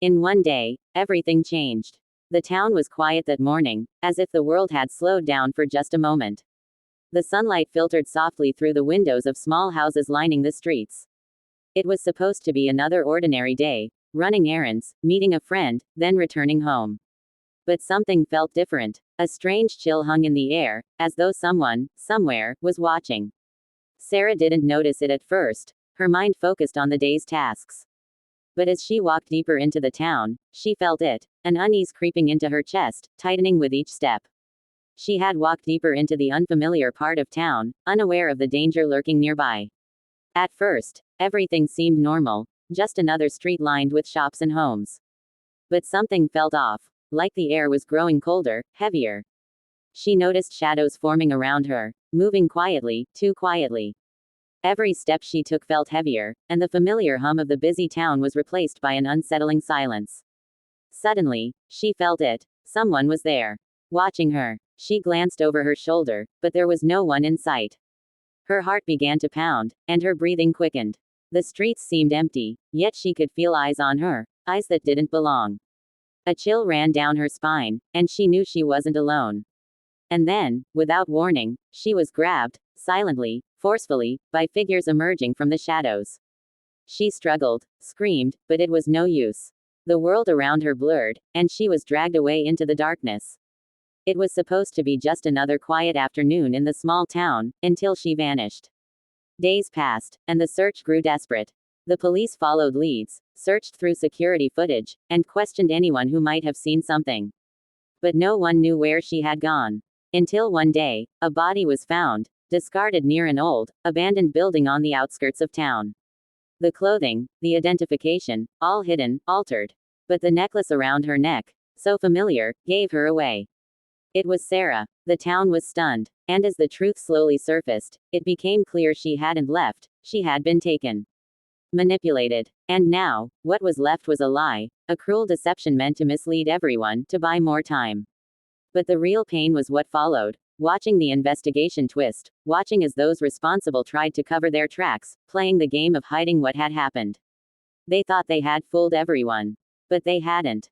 In one day, everything changed. The town was quiet that morning, as if the world had slowed down for just a moment. The sunlight filtered softly through the windows of small houses lining the streets. It was supposed to be another ordinary day, running errands, meeting a friend, then returning home. But something felt different. A strange chill hung in the air, as though someone, somewhere, was watching. Sarah didn't notice it at first. Her mind focused on the day's tasks. But as she walked deeper into the town, she felt it, an unease creeping into her chest, tightening with each step. She had walked deeper into the unfamiliar part of town, unaware of the danger lurking nearby. At first, everything seemed normal, just another street lined with shops and homes. But something felt off, like the air was growing colder, heavier. She noticed shadows forming around her, moving quietly, too quietly. Every step she took felt heavier, and the familiar hum of the busy town was replaced by an unsettling silence. Suddenly, she felt it. Someone was there, watching her. She glanced over her shoulder, but there was no one in sight. Her heart began to pound, and her breathing quickened. The streets seemed empty, yet she could feel eyes on her, eyes that didn't belong. A chill ran down her spine, and she knew she wasn't alone. And then, without warning, she was grabbed, silently, forcefully, by figures emerging from the shadows. She struggled, screamed, but it was no use. The world around her blurred, and she was dragged away into the darkness. It was supposed to be just another quiet afternoon in the small town, until she vanished. Days passed, and the search grew desperate. The police followed leads, searched through security footage, and questioned anyone who might have seen something. But no one knew where she had gone. Until one day, a body was found, discarded near an old, abandoned building on the outskirts of town. The clothing, the identification, all hidden, altered. But the necklace around her neck, so familiar, gave her away. It was Sarah. The town was stunned, and as the truth slowly surfaced, it became clear she hadn't left, she had been taken. Manipulated. And now, what was left was a lie, a cruel deception meant to mislead everyone, to buy more time. But the real pain was what followed. Watching the investigation twist, watching as those responsible tried to cover their tracks, playing the game of hiding what had happened. They thought they had fooled everyone. But they hadn't.